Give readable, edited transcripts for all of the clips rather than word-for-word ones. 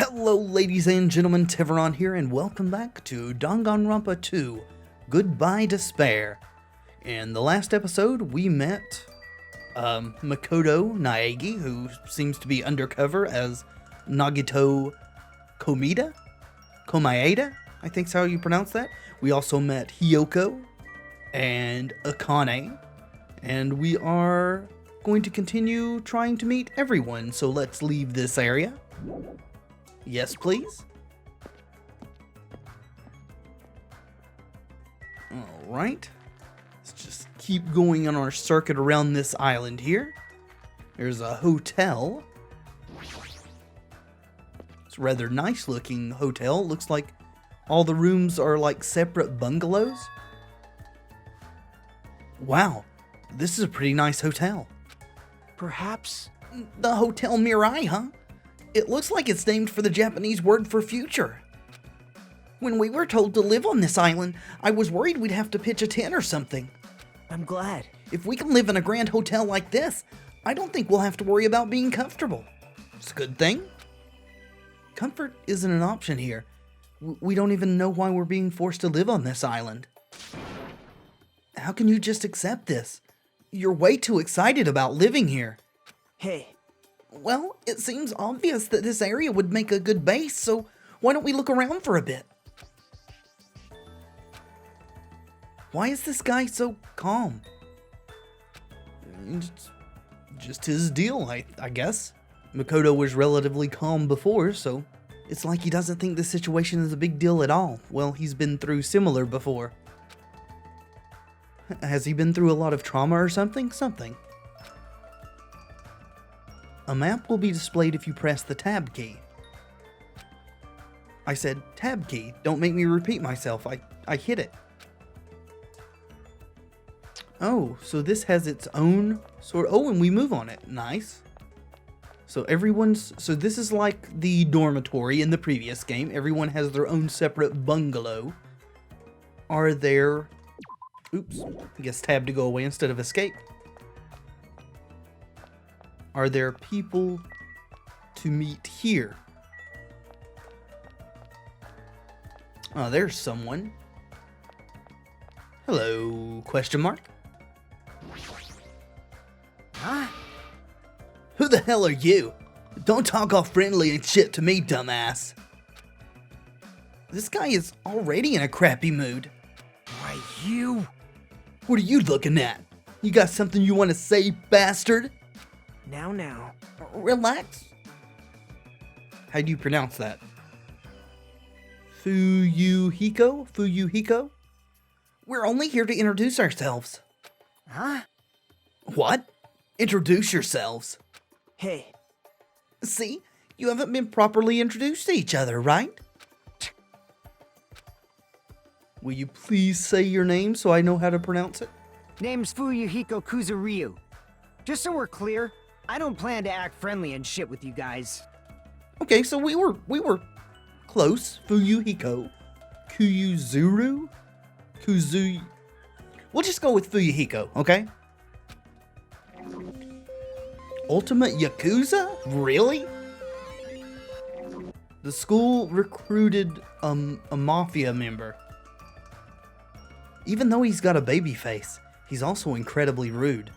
Hello ladies and gentlemen, Tevaron here, and welcome back to Danganronpa 2, Goodbye Despair. In the last episode, we met Makoto Naegi, who seems to be undercover as Nagito Komaeda, I think's how you pronounce that. We also met Hiyoko and Akane, and we are going to continue trying to meet everyone, so let's leave this area. Yes, please. Alright. Let's just keep going on our circuit around this island here. There's a hotel. It's a rather nice looking hotel. Looks like all the rooms are like separate bungalows. Wow, this is a pretty nice hotel. Perhaps the Hotel Mirai, huh? It looks like it's named for the Japanese word for future. When we were told to live on this island, I was worried we'd have to pitch a tent or something. I'm glad. If we can live in a grand hotel like this, I don't think we'll have to worry about being comfortable. It's a good thing. Comfort isn't an option here. We don't even know why we're being forced to live on this island. How can you just accept this? You're way too excited about living here. Hey. Well, it seems obvious that this area would make a good base, so why don't we look around for a bit? Why is this guy so calm? It's just his deal, I guess. Makoto was relatively calm before, so it's like he doesn't think the situation is a big deal at all. Well, he's been through similar before. Has he been through a lot of trauma or something? A map will be displayed if you press the tab key. I said tab key. Don't make me repeat myself. I hit it. Oh, so this has its own sort. Oh, and we move on it. Nice. So this is like the dormitory in the previous game. Everyone has their own separate bungalow. Are there... Oops. I guess tab to go away instead of escape. Are there people to meet here? Oh, there's someone. Hello, question mark? Huh? Who the hell are you? Don't talk all friendly and shit to me, dumbass. This guy is already in a crappy mood. Why, you? What are you looking at? You got something you want to say, bastard? Now. Relax. How do you pronounce that? Fuyuhiko? We're only here to introduce ourselves. Huh? What? Introduce yourselves. Hey. See? You haven't been properly introduced to each other, right? Will you please say your name so I know how to pronounce it? Name's Fuyuhiko Kuzuryu. Just so we're clear, I don't plan to act friendly and shit with you guys. Okay, so we were close. Fuyuhiko. Kuzuru? We'll just go with Fuyuhiko, okay? Ultimate Yakuza? Really? The school recruited a mafia member. Even though he's got a baby face, he's also incredibly rude.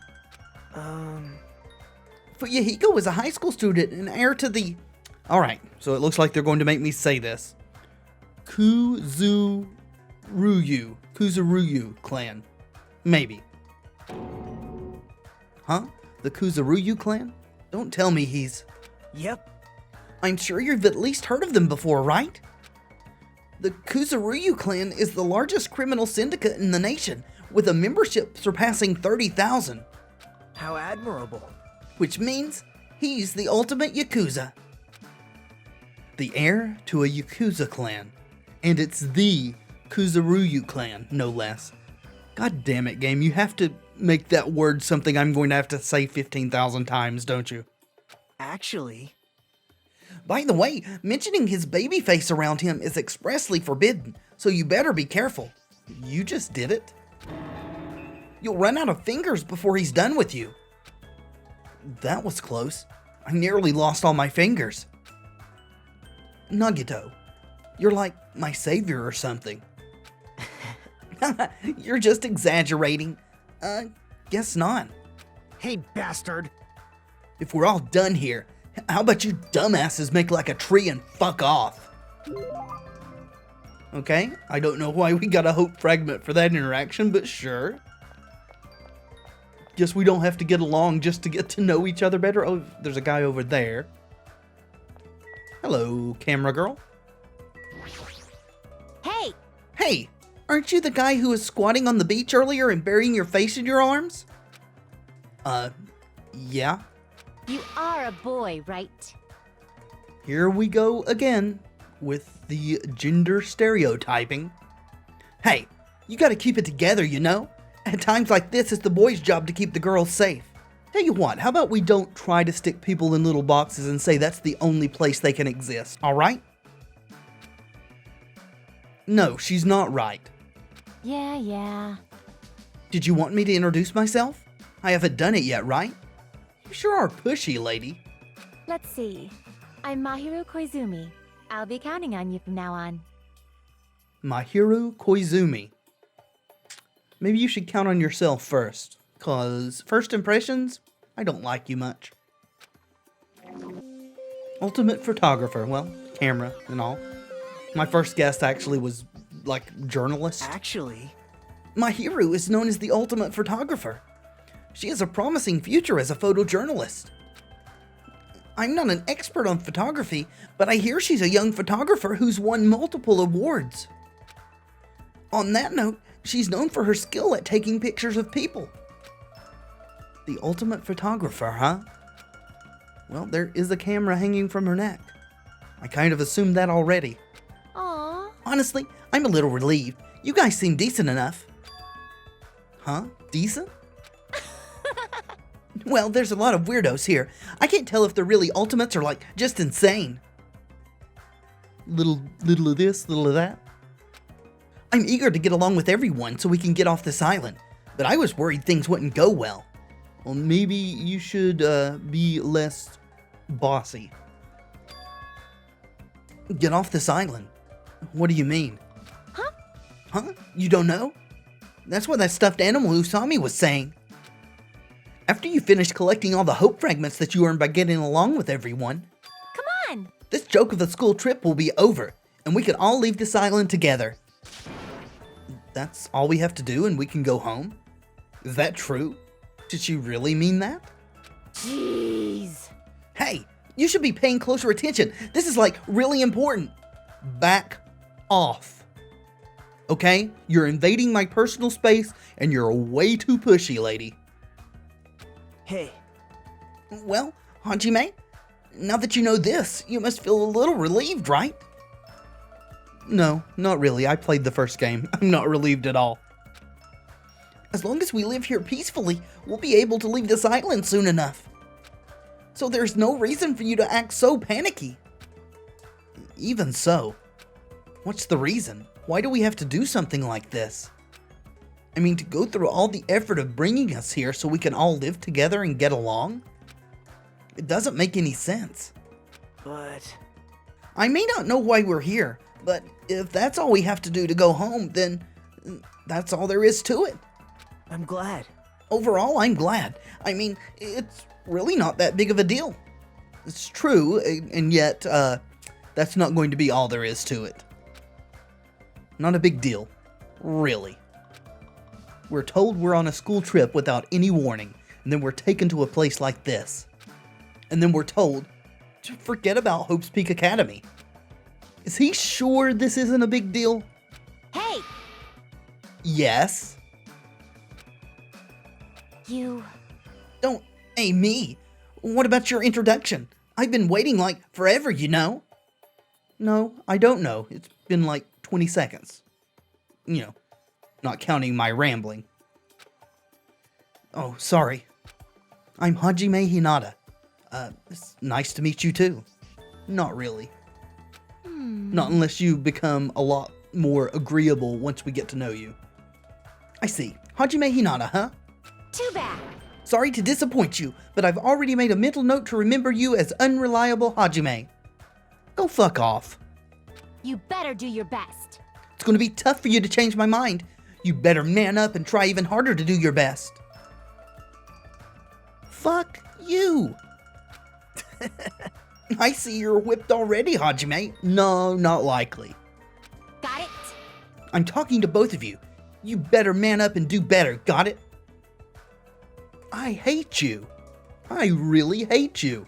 Fuyuhiko is a high school student and heir to the... Alright, so it looks like they're going to make me say this. Kuzuryu clan. Maybe. Huh? The Kuzuryu clan? Don't tell me he's... Yep. I'm sure you've at least heard of them before, right? The Kuzuryu clan is the largest criminal syndicate in the nation, with a membership surpassing 30,000. How admirable. Which means he's the ultimate Yakuza. The heir to a Yakuza clan. And it's the Kuzuryu clan, no less. God damn it, game, you have to make that word something I'm going to have to say 15,000 times, don't you? Actually... By the way, mentioning his baby face around him is expressly forbidden, so you better be careful. You just did it. You'll run out of fingers before he's done with you. That was close. I nearly lost all my fingers. Nagito, you're like my savior or something. You're just exaggerating. Guess not. Hey, bastard! If we're all done here, how about you dumbasses make like a tree and fuck off? Okay, I don't know why we got a hope fragment for that interaction, but sure. Guess we don't have to get along just to get to know each other better. Oh, there's a guy over there. Hello, camera girl. Hey! Hey, aren't you the guy who was squatting on the beach earlier and burying your face in your arms? Yeah. You are a boy, right? Here we go again with the gender stereotyping. Hey, you gotta keep it together, you know? At times like this, it's the boys' job to keep the girls safe. Tell you what, how about we don't try to stick people in little boxes and say that's the only place they can exist, alright? No, she's not right. Yeah. Did you want me to introduce myself? I haven't done it yet, right? You sure are pushy, lady. Let's see. I'm Mahiru Koizumi. I'll be counting on you from now on. Mahiru Koizumi. Maybe you should count on yourself first, cause first impressions, I don't like you much. Ultimate photographer, well, camera and all. My first guess actually was like journalist. Actually, Mahiru is known as the ultimate photographer. She has a promising future as a photojournalist. I'm not an expert on photography, but I hear she's a young photographer who's won multiple awards. On that note, she's known for her skill at taking pictures of people. The ultimate photographer, huh? Well, there is a camera hanging from her neck. I kind of assumed that already. Aww. Honestly, I'm a little relieved. You guys seem decent enough. Huh? Decent? Well, there's a lot of weirdos here. I can't tell if they're really ultimates or like just insane. Little of this, little of that. I'm eager to get along with everyone so we can get off this island, but I was worried things wouldn't go well. Well, maybe you should be less bossy. Get off this island? What do you mean? Huh? Huh? You don't know? That's what that stuffed animal Usami was saying. After you finish collecting all the hope fragments that you earned by getting along with everyone, Come on! this joke of the school trip will be over, and we can all leave this island together. That's all we have to do and we can go home? Is that true? Did she really mean that? Jeez. Hey, you should be paying closer attention. This is like really important. Back off. Okay? You're invading my personal space and you're way too pushy, lady. hey, Well, Hajime, now that you know this, you must feel a little relieved, right? No, not really. I played the first game. I'm not relieved at all. As long as we live here peacefully, we'll be able to leave this island soon enough. So there's no reason for you to act so panicky. Even so, what's the reason? Why do we have to do something like this? I mean, to go through all the effort of bringing us here so we can all live together and get along? It doesn't make any sense. but I may not know why we're here, but if that's all we have to do to go home, then that's all there is to it. I'm glad. Overall, I'm glad. I mean, it's really not that big of a deal. It's true, and yet, that's not going to be all there is to it. Not a big deal. Really. We're told we're on a school trip without any warning, and then we're taken to a place like this. And then we're told to forget about Hope's Peak Academy. Is he sure this isn't a big deal? Hey! Yes. You... Don't aim me. What about your introduction? I've been waiting like forever, you know. No, I don't know. It's been like 20 seconds. You know, not counting my rambling. Oh, sorry. I'm Hajime Hinata. It's nice to meet you too. Not really. Not unless you become a lot more agreeable once we get to know you. I see. Hajime Hinata, huh? Too bad. Sorry to disappoint you, but I've already made a mental note to remember you as Unreliable Hajime. Go fuck off. You better do your best. It's gonna be tough for you to change my mind. You better man up and try even harder to do your best. Fuck you. I see you're whipped already, Hajime. No, not likely. Got it? I'm talking to both of you. You better man up and do better, got it? I hate you. I really hate you.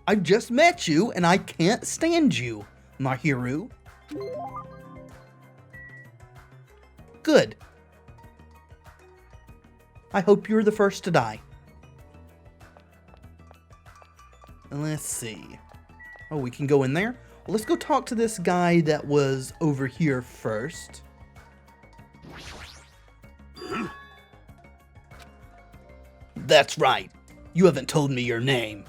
I just met you and I can't stand you, Mahiru. Good. I hope you're the first to die. Let's see. Oh, we can go in there? Well, let's go talk to this guy that was over here first. That's right. You haven't told me your name.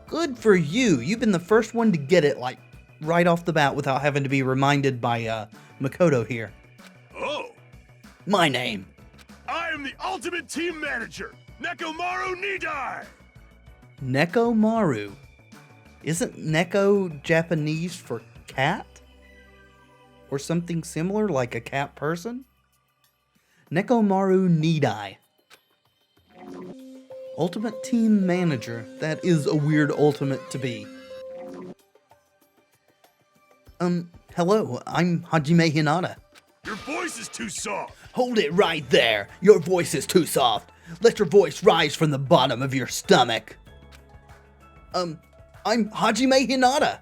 Good for you. You've been the first one to get it, like, right off the bat without having to be reminded by, Makoto here. Oh! My name. I am the ultimate team manager, Nekomaru Nidai! Nekomaru. Isn't Neko Japanese for cat? Or something similar, like a cat person? Nekomaru Nidai. Ultimate Team Manager. That is a weird ultimate to be. Hello, I'm Hajime Hinata. Your voice is too soft! Hold it right there! Your voice is too soft! Let your voice rise from the bottom of your stomach! I'm Hajime Hinata!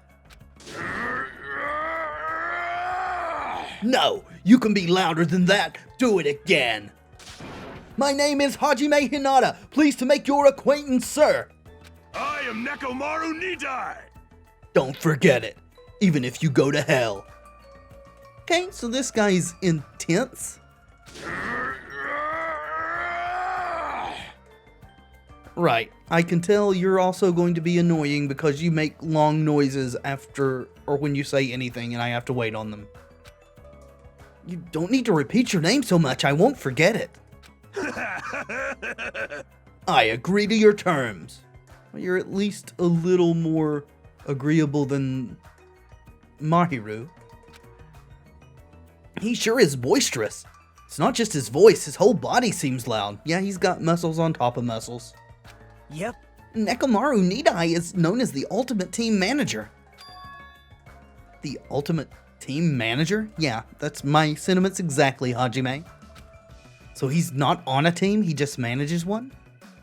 No! You can be louder than that! Do it again! My name is Hajime Hinata! Pleased to make your acquaintance, sir! I am Nekomaru Nidai! Don't forget it, even if you go to hell. Okay, so this guy's intense. Right, I can tell you're also going to be annoying because you make long noises after or when you say anything and I have to wait on them. You don't need to repeat your name so much, I won't forget it. I agree to your terms. Well, you're at least a little more agreeable than Mahiru. He sure is boisterous. It's not just his voice, his whole body seems loud. Yeah, he's got muscles on top of muscles. Yep. Nekomaru Nidai is known as the Ultimate Team Manager. The Ultimate Team Manager? Yeah, that's my sentiments exactly, Hajime. So he's not on a team, he just manages one?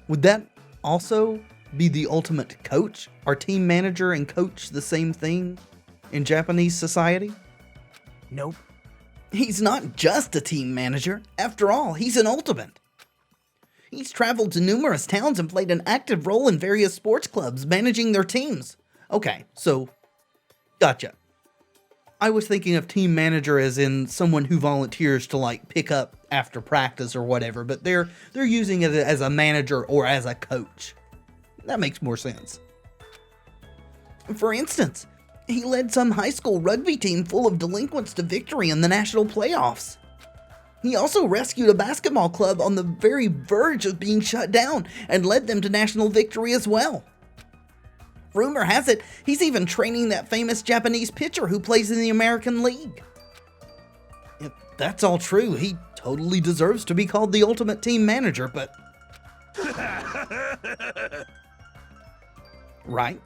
Would that also be the ultimate coach? Are team manager and coach the same thing in Japanese society? Nope. He's not just a team manager. After all, he's an ultimate. He's traveled to numerous towns and played an active role in various sports clubs, managing their teams. Okay, so, gotcha. I was thinking of team manager as in someone who volunteers to, like, pick up after practice or whatever, but they're using it as a manager or as a coach. That makes more sense. For instance, he led some high school rugby team full of delinquents to victory in the national playoffs. He also rescued a basketball club on the very verge of being shut down and led them to national victory as well. Rumor has it, he's even training that famous Japanese pitcher who plays in the American League. If that's all true, he totally deserves to be called the Ultimate Team Manager, but... Right?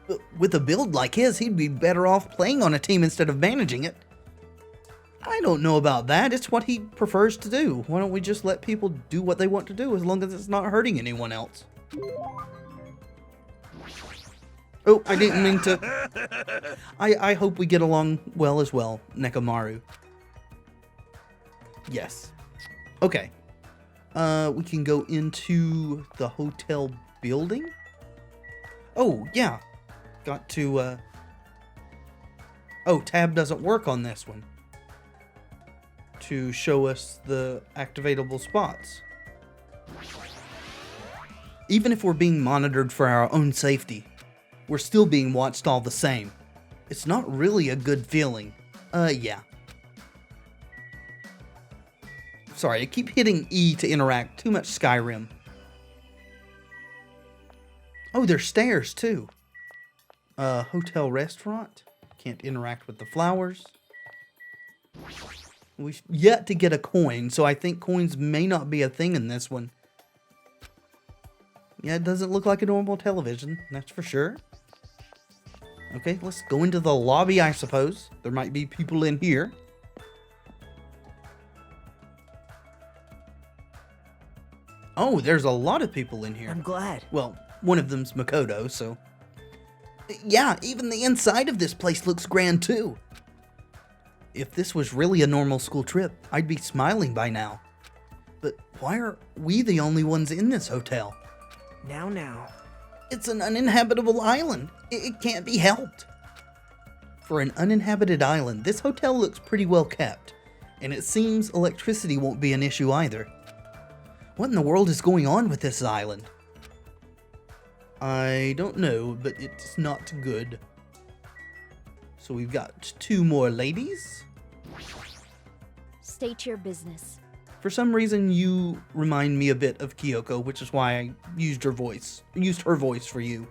But with a build like his, he'd be better off playing on a team instead of managing it. I don't know about that, it's what he prefers to do. Why don't we just let people do what they want to do as long as it's not hurting anyone else? Oh, I didn't mean to... I hope we get along well as well, Nekomaru. Yes. Okay. We can go into the hotel building? Oh, yeah. Got to, Oh, tab doesn't work on this one. To show us the activatable spots. Even if we're being monitored for our own safety, we're still being watched all the same. It's not really a good feeling. Yeah. Sorry, I keep hitting E to interact. Too much Skyrim. Oh, there's stairs, too. Hotel restaurant. Can't interact with the flowers. We've yet to get a coin, so I think coins may not be a thing in this one. Yeah, it doesn't look like a normal television, that's for sure. Okay, let's go into the lobby, I suppose. There might be people in here. Oh, there's a lot of people in here. I'm glad. Well, one of them's Makoto, so... Yeah, even the inside of this place looks grand, too. If this was really a normal school trip, I'd be smiling by now. But why are we the only ones in this hotel? Now. It's an uninhabitable island. It can't be helped. For an uninhabited island, this hotel looks pretty well kept. And it seems electricity won't be an issue either. What in the world is going on with this island? I don't know, but it's not good. So we've got 2 more ladies. State your business. For some reason, you remind me a bit of Kyoko, which is why I used her voice for you.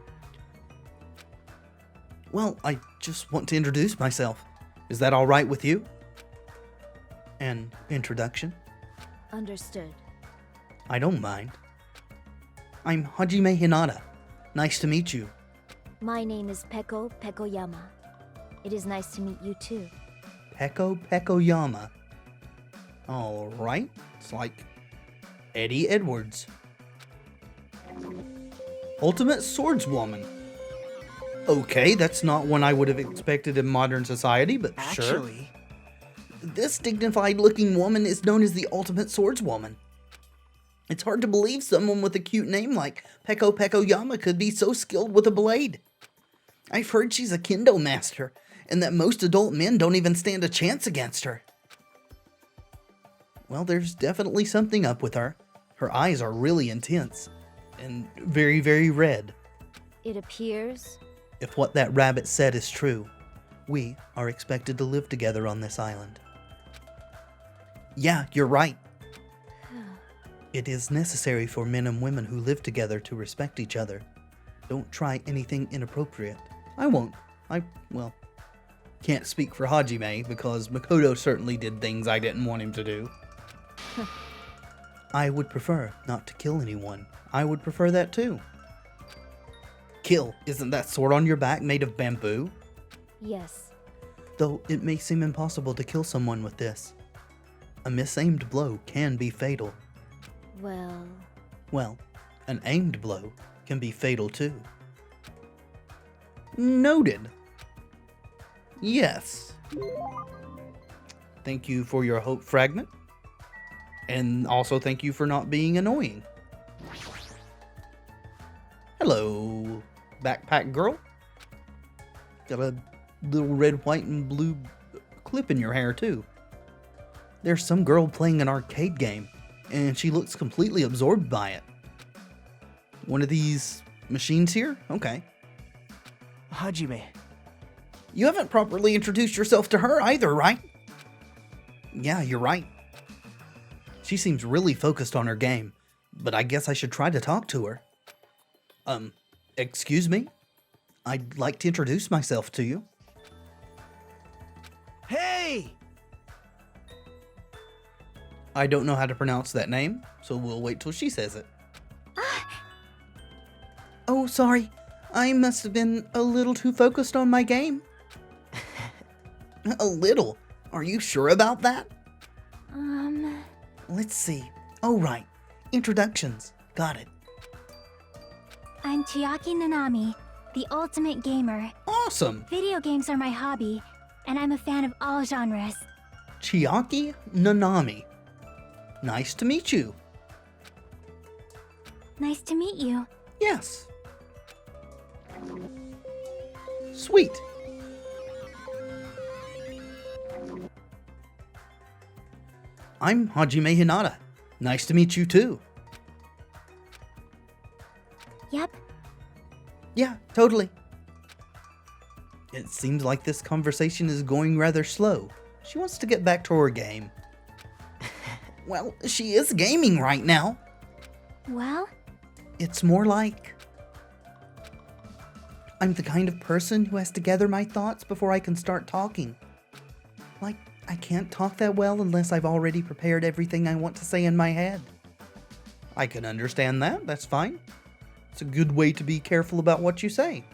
Well, I just want to introduce myself. Is that all right with you? An introduction? Understood. I don't mind. I'm Hajime Hinata. Nice to meet you. My name is Peko Pekoyama. It is nice to meet you too. Peko Pekoyama. Alright, it's like Eddie Edwards. Ultimate Swordswoman. Okay, that's not one I would have expected in modern society, but sure. Actually, This dignified looking woman is known as the Ultimate Swordswoman. It's hard to believe someone with a cute name like Peko Pekoyama could be so skilled with a blade. I've heard she's a kendo master, and that most adult men don't even stand a chance against her. Well, there's definitely something up with her. Her eyes are really intense, and very, very red. It appears. If what that rabbit said is true, we are expected to live together on this island. Yeah, you're right. It is necessary for men and women who live together to respect each other. Don't try anything inappropriate. I won't. Well, can't speak for Hajime because Makoto certainly did things I didn't want him to do. I would prefer not to kill anyone. I would prefer that too. Kill, isn't that sword on your back made of bamboo? Yes. Though it may seem impossible to kill someone with this. A misaimed blow can be fatal. Well, an aimed blow can be fatal too. Noted. Yes. Thank you for your hope fragment. And also thank you for not being annoying. Hello, backpack girl. Got a little red, white, and blue clip in your hair too. There's some girl playing an arcade game, and she looks completely absorbed by it. One of these machines here? Okay. Hajime. You haven't properly introduced yourself to her either, right? Yeah, you're right. She seems really focused on her game, but I guess I should try to talk to her. Excuse me? I'd like to introduce myself to you. Hey! I don't know how to pronounce that name, so we'll wait till she says it. Oh, sorry. I must have been a little too focused on my game. A little? Are you sure about that? Let's see. Oh, right. Introductions. Got it. I'm Chiaki Nanami, the ultimate gamer. Awesome. Video games are my hobby, and I'm a fan of all genres. Chiaki Nanami. Nice to meet you. Nice to meet you. Yes. Sweet. I'm Hajime Hinata. Nice to meet you too. Yep. Yeah, totally. It seems like this conversation is going rather slow. She wants to get back to her game. Well, she is gaming right now. Well, It's more like I'm the kind of person who has to gather my thoughts before I can start talking. Like, I can't talk that well unless I've already prepared everything I want to say in my head. I can understand that, that's fine. It's a good way to be careful about what you say.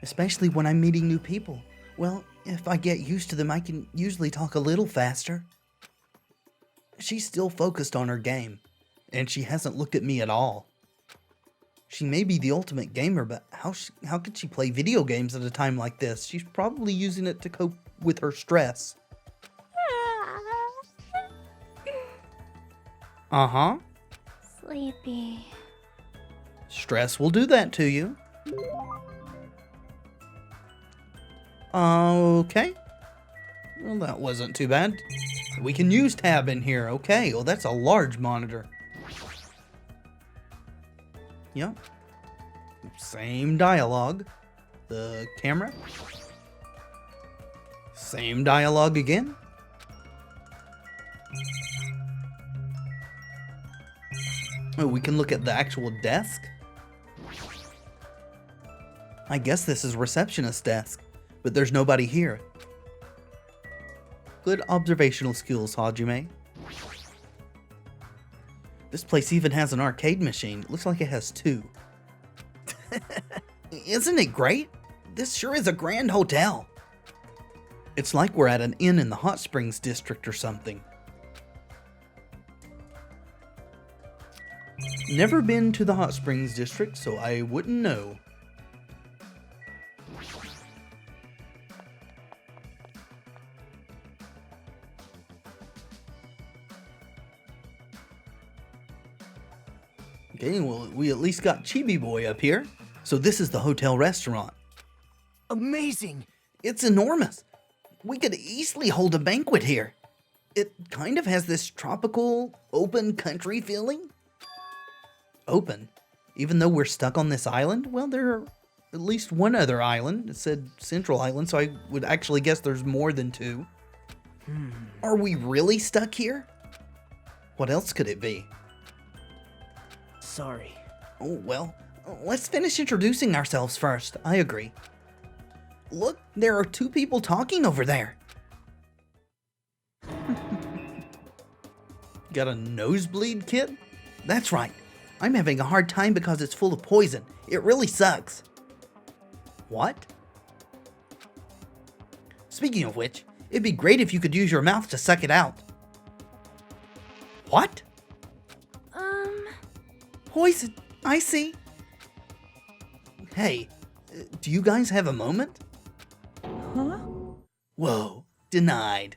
Especially when I'm meeting new people. Well, if I get used to them, I can usually talk a little faster. She's still focused on her game, and she hasn't looked at me at all. She may be the ultimate gamer, but how could she play video games at a time like this? She's probably using it to cope with her stress. Uh-huh. Sleepy. Stress will do that to you. Okay. Well, that wasn't too bad. We can use tab in here. Okay, well, that's a large monitor. Yep. Same dialogue. The camera. Same dialogue again. Oh, we can look at the actual desk. I guess this is receptionist's desk, but there's nobody here. Good observational skills, Hajime. This place even has an arcade machine. It looks like it has two. Isn't it great? This sure is a grand hotel. It's like we're at an inn in the Hot Springs district or something. Never been to the Hot Springs district, so I wouldn't know. Okay, well, we at least got Chibi Boy up here. So this is the hotel restaurant. Amazing! It's enormous. We could easily hold a banquet here. It kind of has this tropical, open country feeling. Open? Even though we're stuck on this island? Well, there are at least one other island. It said Central Island, so I would actually guess there's more than two. Are we really stuck here? What else could it be? Sorry. Oh, well, let's finish introducing ourselves first. I agree. Look, there are two people talking over there. Got a nosebleed, kid? That's right. I'm having a hard time because it's full of poison. It really sucks. What? Speaking of which, it'd be great if you could use your mouth to suck it out. What? Poison. I see. Hey, do you guys have a moment? Huh? Whoa, denied.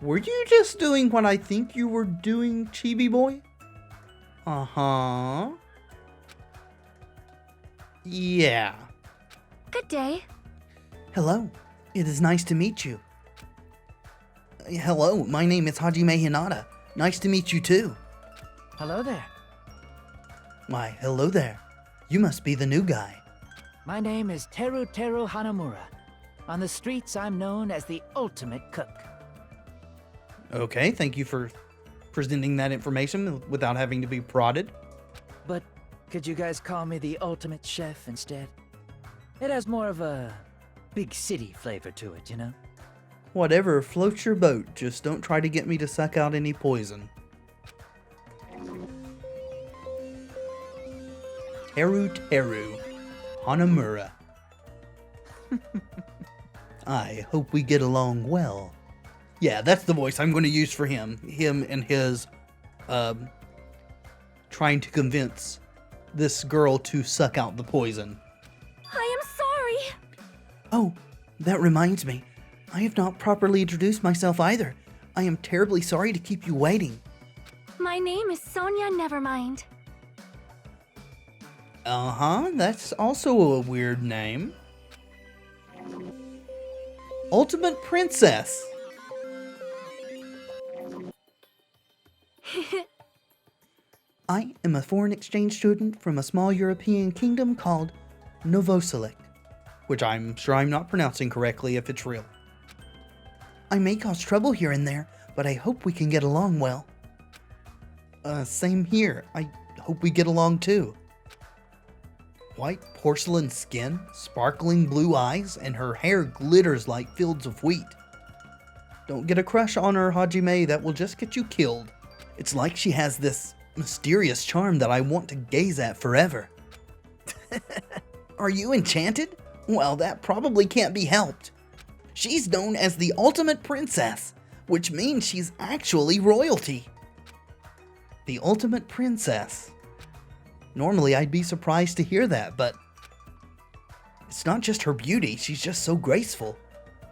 Were you just doing what I think you were doing, Chibi Boy? Uh-huh. Yeah. Good day. Hello. It is nice to meet you. Hello, my name is Hajime Hinata. Nice to meet you too. Hello there. Why, hello there. You must be the new guy. My name is Teru Hanamura. On the streets, I'm known as the ultimate cook. Okay, thank you for presenting that information without having to be prodded. But could you guys call me the ultimate chef instead? It has more of a big city flavor to it, you know? Whatever floats your boat, just don't try to get me to suck out any poison. Teru Hanamura. I hope we get along well. Yeah, that's the voice I'm going to use for him. Him and his, trying to convince this girl to suck out the poison. I am sorry. Oh, that reminds me. I have not properly introduced myself either. I am terribly sorry to keep you waiting. My name is Sonia Nevermind. Uh-huh, that's also a weird name. Ultimate Princess. I am a foreign exchange student from a small European kingdom called Novoselic, which I'm sure I'm not pronouncing correctly if it's real. I may cause trouble here and there, but I hope we can get along well. Same here. I hope we get along too. White porcelain skin, sparkling blue eyes, and her hair glitters like fields of wheat. Don't get a crush on her, Hajime, that will just get you killed. It's like she has this mysterious charm that I want to gaze at forever. Are you enchanted? Well, that probably can't be helped. She's known as the ultimate princess, which means she's actually royalty. The ultimate princess. Normally I'd be surprised to hear that, but it's not just her beauty, she's just so graceful.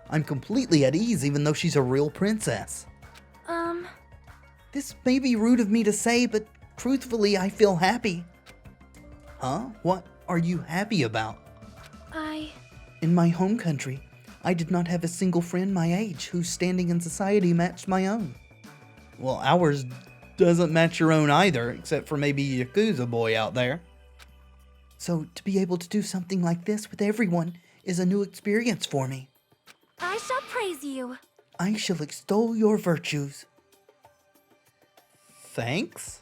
I'm completely at ease even though she's a real princess. This may be rude of me to say, but truthfully I feel happy. Huh? What are you happy about? In my home country, I did not have a single friend my age whose standing in society matched my own. Well, ours doesn't match your own either, except for maybe a Yakuza boy out there. So to be able to do something like this with everyone is a new experience for me. I shall praise you. I shall extol your virtues. Thanks?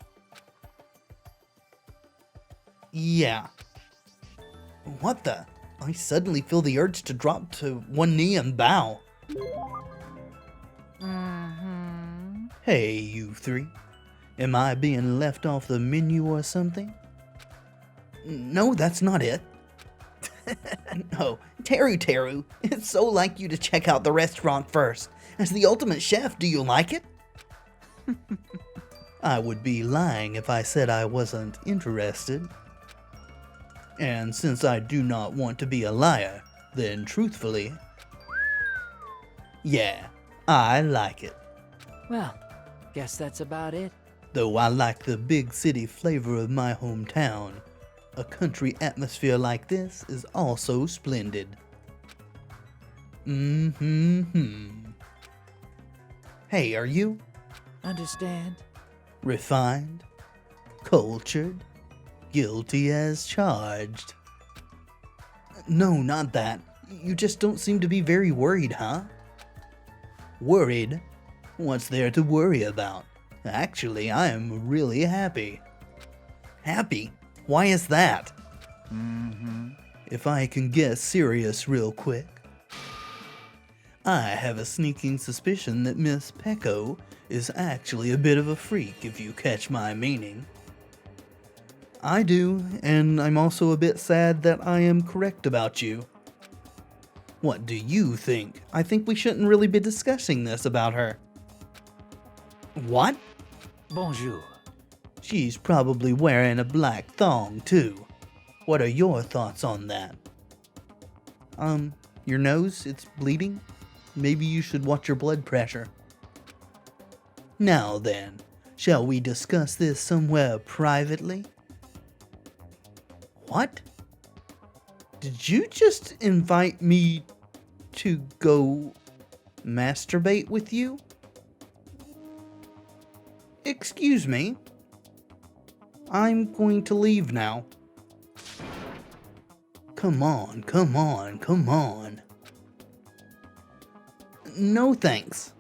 Yeah. What the? I suddenly feel the urge to drop to one knee and bow. Hey, you three. Am I being left off the menu or something? No, that's not it. No, Teru, it's so like you to check out the restaurant first. As the ultimate chef, do you like it? I would be lying if I said I wasn't interested. And since I do not want to be a liar, then truthfully, yeah, I like it. Well, guess that's about it. Though I like the big city flavor of my hometown, a country atmosphere like this is also splendid. Hey, are you? Understand? Refined? Cultured? Guilty as charged? No, not that. You just don't seem to be very worried, huh? Worried? What's there to worry about? Actually, I am really happy. Happy? Why is that? If I can get serious real quick, I have a sneaking suspicion that Miss Pecco is actually a bit of a freak, if you catch my meaning. I do, and I'm also a bit sad that I am correct about you. What do you think? I think we shouldn't really be discussing this about her. What? Bonjour. She's probably wearing a black thong, too. What are your thoughts on that? Your nose, it's bleeding? Maybe you should watch your blood pressure. Now then, shall we discuss this somewhere privately? What? Did you just invite me to go masturbate with you? Excuse me. I'm going to leave now. Come on. No thanks.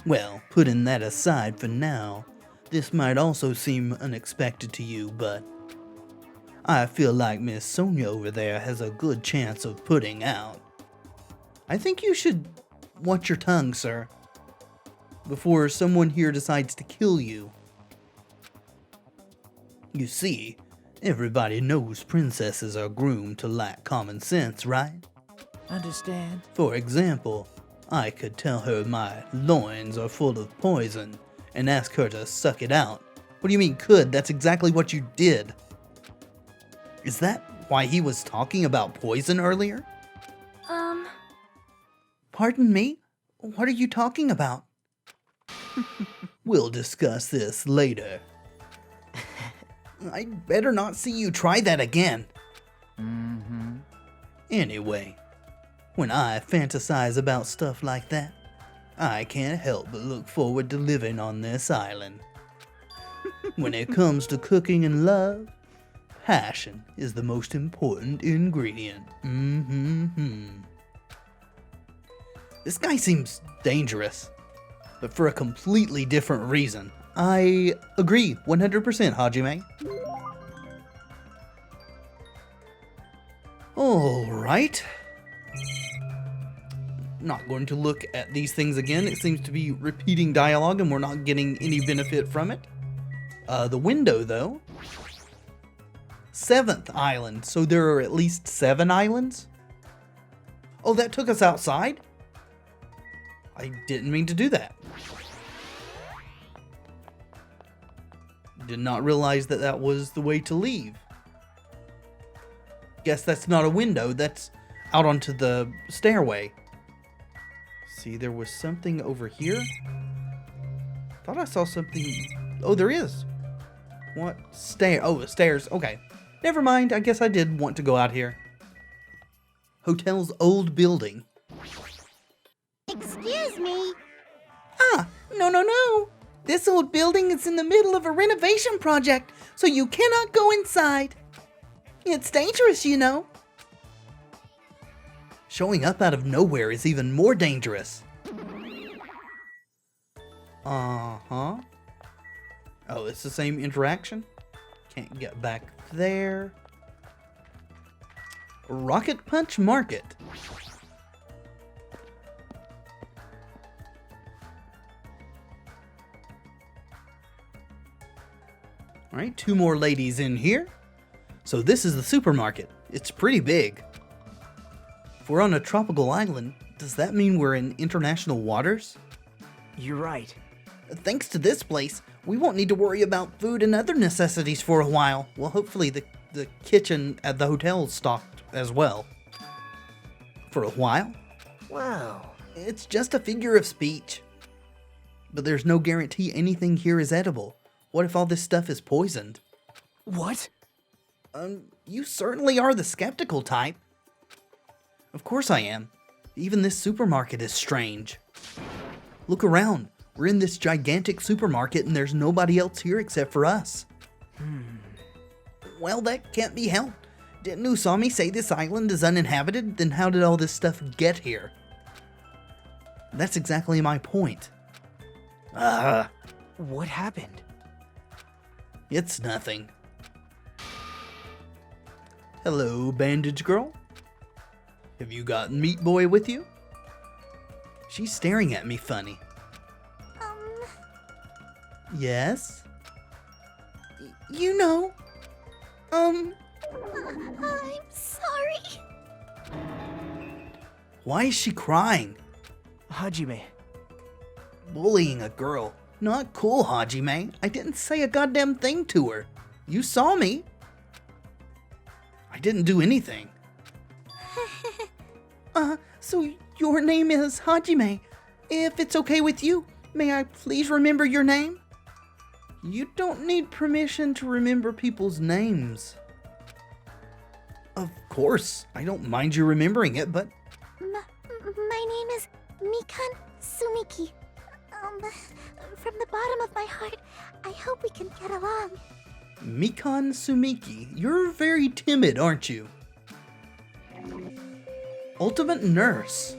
Well, putting that aside for now, this might also seem unexpected to you, but I feel like Miss Sonia over there has a good chance of putting out. I think you should watch your tongue, sir, before someone here decides to kill you. You see, everybody knows princesses are groomed to lack common sense, right? Understand? For example, I could tell her my loins are full of poison and ask her to suck it out. What do you mean could? That's exactly what you did. Is that why he was talking about poison earlier? Pardon me? What are you talking about? We'll discuss this later. I'd better not see you try that again. Anyway, when I fantasize about stuff like that, I can't help but look forward to living on this island. When it comes to cooking and love, passion is the most important ingredient. This guy seems dangerous, but for a completely different reason. I agree 100%, Hajime. Alright. Not going to look at these things again. It seems to be repeating dialogue and we're not getting any benefit from it. The window, though. 7th island. So there are at least 7 islands? Oh, that took us outside? I didn't mean to do that. Did not realize that that was the way to leave. Guess that's not a window, that's out onto the stairway. See, there was something over here. Thought I saw something. Oh, there is. What? Oh, stairs. Okay. Never mind. I guess I did want to go out here. Hotel's old building. Excuse me. Ah, no. This old building is in the middle of a renovation project, so you cannot go inside. It's dangerous, you know. Showing up out of nowhere is even more dangerous. Uh-huh. Oh, it's the same interaction? Can't get back there. Rocket Punch Market. Alright, 2 more ladies in here. So this is the supermarket. It's pretty big. If we're on a tropical island, does that mean we're in international waters? You're right. Thanks to this place, we won't need to worry about food and other necessities for a while. Well, hopefully the kitchen at the hotel is stocked as well. For a while? Wow. It's just a figure of speech. But there's no guarantee anything here is edible. What if all this stuff is poisoned? What? You certainly are the skeptical type. Of course I am. Even this supermarket is strange. Look around. We're in this gigantic supermarket and there's nobody else here except for us. Well, that can't be helped. Didn't Usami say this island is uninhabited? Then how did all this stuff get here? That's exactly my point. What happened? It's nothing. Hello, Bandage Girl. Have you got Meat Boy with you? She's staring at me funny. Yes? You know. I'm sorry. Why is she crying? Hajime. Bullying a girl. Not cool, Hajime. I didn't say a goddamn thing to her. You saw me. I didn't do anything. So your name is Hajime. If it's okay with you, may I please remember your name? You don't need permission to remember people's names. Of course, I don't mind you remembering it, but... My name is Mikan Sumiki. From the bottom of my heart, I hope we can get along. Mikan Sumiki, you're very timid, aren't you? Ultimate Nurse.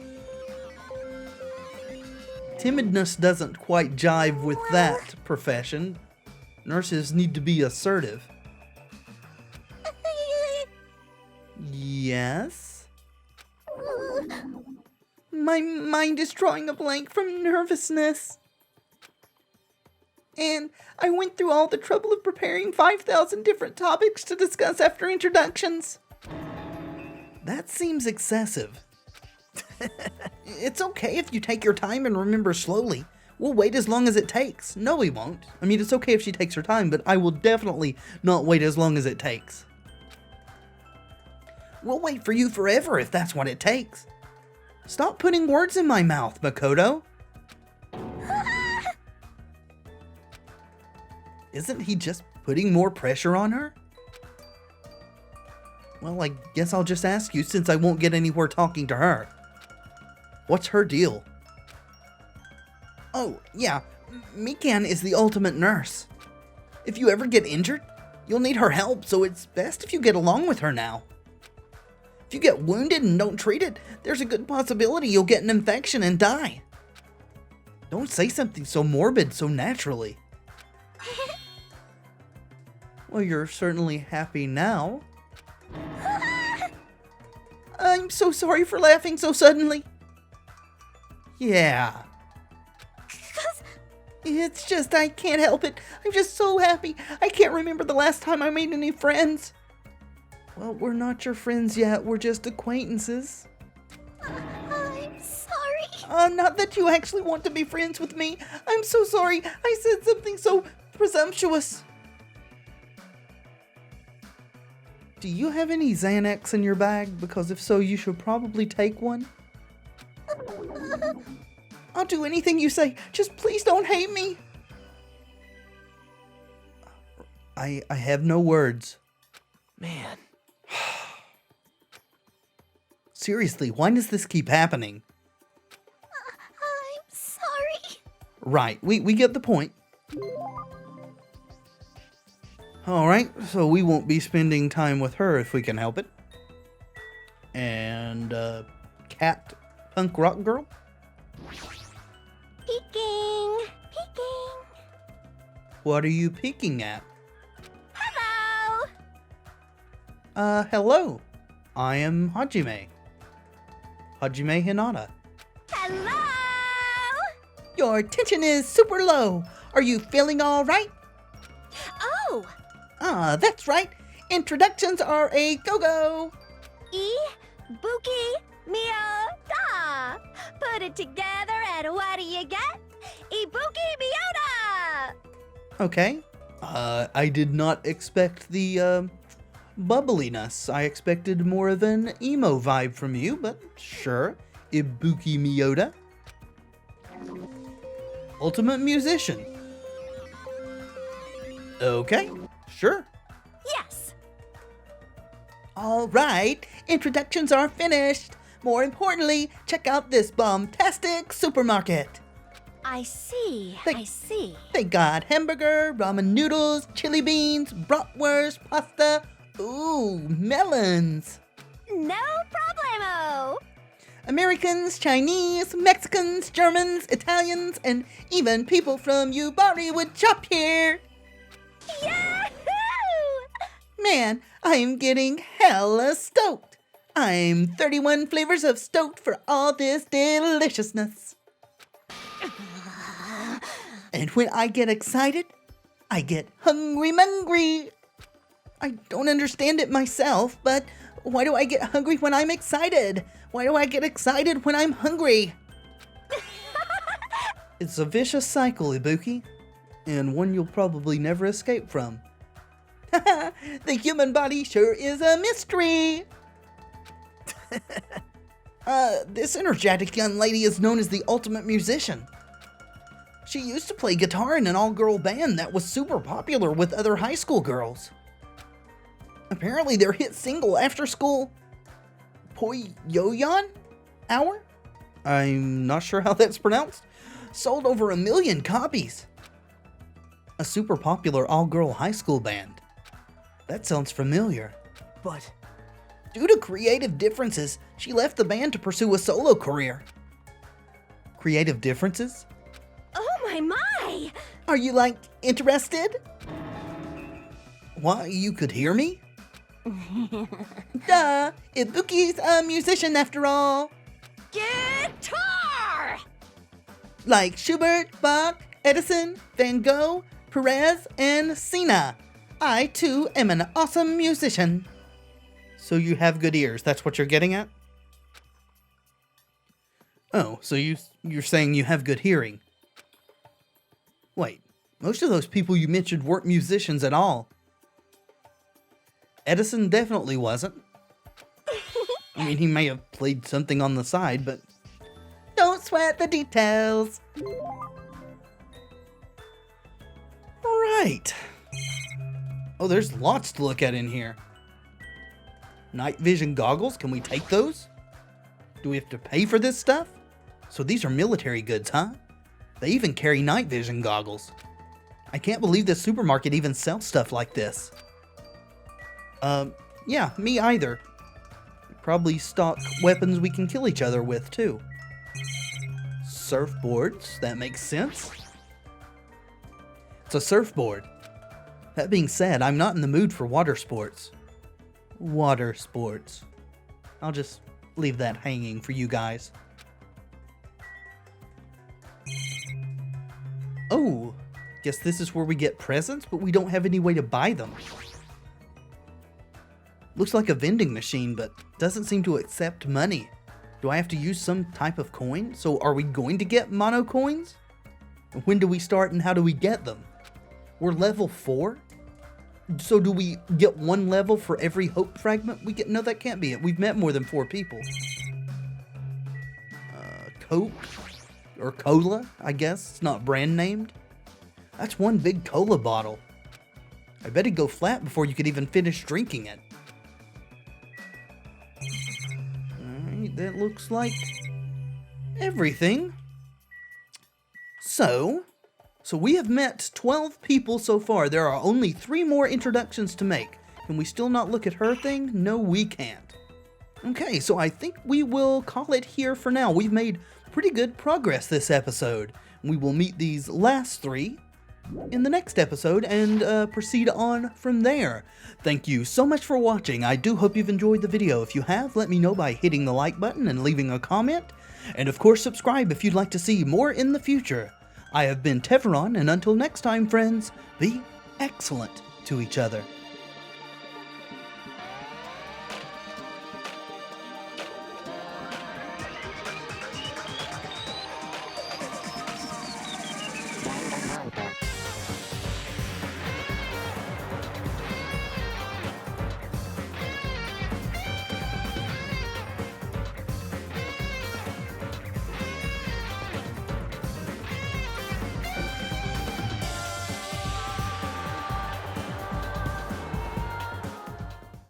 Timidness doesn't quite jive with that profession. Nurses need to be assertive. Yes? My mind is drawing a blank from nervousness. And I went through all the trouble of preparing 5,000 different topics to discuss after introductions. That seems excessive. It's okay if you take your time and remember slowly. We'll wait as long as it takes. No, we won't. I mean, it's okay if she takes her time, but I will definitely not wait as long as it takes. We'll wait for you forever if that's what it takes. Stop putting words in my mouth, Makoto. Isn't he just putting more pressure on her? Well, I guess I'll just ask you since I won't get anywhere talking to her. What's her deal? Oh, yeah, Mikan is the ultimate nurse. If you ever get injured, you'll need her help, so it's best if you get along with her now. If you get wounded and don't treat it, there's a good possibility you'll get an infection and die. Don't say something so morbid so naturally. Well, you're certainly happy now. I'm so sorry for laughing so suddenly. Yeah. It's just I can't help it. I'm just so happy. I can't remember the last time I made any friends. Well, we're not your friends yet. We're just acquaintances. I'm sorry. Not that you actually want to be friends with me. I'm so sorry. I said something so presumptuous. Do you have any Xanax in your bag? Because if so, you should probably take one. I'll do anything you say. Just please don't hate me. I have no words. Man. Seriously, why does this keep happening? I'm sorry. Right, we get the point. Alright, so we won't be spending time with her if we can help it. And, cat punk rock girl? Peeking. What are you peeking at? Hello. Hello. I am Hajime. Hajime Hinata. Hello. Your tension is super low. Are you feeling alright? Oh. That's right. Introductions are a go-go. Ibuki Mio Da. Put it together and what do you get? Ibuki Miyota. Okay. I did not expect the, bubbliness. I expected more of an emo vibe from you, but sure. Ibuki Miyota. Ultimate musician. Okay, sure. Yes. All right, introductions are finished. More importantly, check out this bombastic supermarket. I see. I see. They got hamburger, ramen noodles, chili beans, bratwurst, pasta, ooh, melons. No problemo. Americans, Chinese, Mexicans, Germans, Italians, and even people from Yubari would shop here. Yahoo! Man, I'm getting hella stoked. I'm 31 flavors of stoked for all this deliciousness. And when I get excited, I get hungry-mungry. I don't understand it myself, but why do I get hungry when I'm excited? Why do I get excited when I'm hungry? It's a vicious cycle, Ibuki, and one you'll probably never escape from. The human body sure is a mystery. This energetic young lady is known as the ultimate musician. She used to play guitar in an all-girl band that was super popular with other high school girls. Apparently their hit single after school, Poyoyon Hour? I'm not sure how that's pronounced. Sold over 1 million copies. A super popular all-girl high school band. That sounds familiar. But Due to creative differences, she left the band to pursue a solo career. Creative differences? Oh my! Are you, like, interested? Why, you could hear me? Duh! Ibuki's a musician after all. Guitar! Like Schubert, Bach, Edison, Van Gogh, Perez, and Sina. I, too, am an awesome musician. So you have good ears, that's what you're getting at? Oh, so you're saying you have good hearing. Wait, most of those people you mentioned weren't musicians at all. Edison definitely wasn't. I mean, he may have played something on the side, but don't sweat the details. All right. Oh, there's lots to look at in here. Night vision goggles, can we take those? Do we have to pay for this stuff? So these are military goods, huh? They even carry night vision goggles. I can't believe this supermarket even sells stuff like this. Yeah, me either. Probably stock weapons we can kill each other with, too. Surfboards, that makes sense. It's a surfboard. That being said, I'm not in the mood for water sports. Water sports. I'll just leave that hanging for you guys. Oh, guess this is where we get presents, but we don't have any way to buy them. Looks like a vending machine, but doesn't seem to accept money. Do I have to use some type of coin? So are we going to get mono coins? When do we start and how do we get them? We're level 4? So do we get 1 level for every hope fragment we get? No, that can't be it. We've met more than 4 people. Coke? Or cola, I guess. It's not brand named. That's 1 big cola bottle. I bet it'd go flat before you could even finish drinking it. Alright, that looks like everything. So we have met 12 people so far. There are only 3 more introductions to make. Can we still not look at her thing? No, we can't. Okay, so I think we will call it here for now. We've made pretty good progress this episode. We will meet these last 3 in the next episode and proceed on from there. Thank you so much for watching. I do hope you've enjoyed the video. If you have, let me know by hitting the like button and leaving a comment. And of course, subscribe if you'd like to see more in the future. I have been Tevaron, and until next time, friends, be excellent to each other.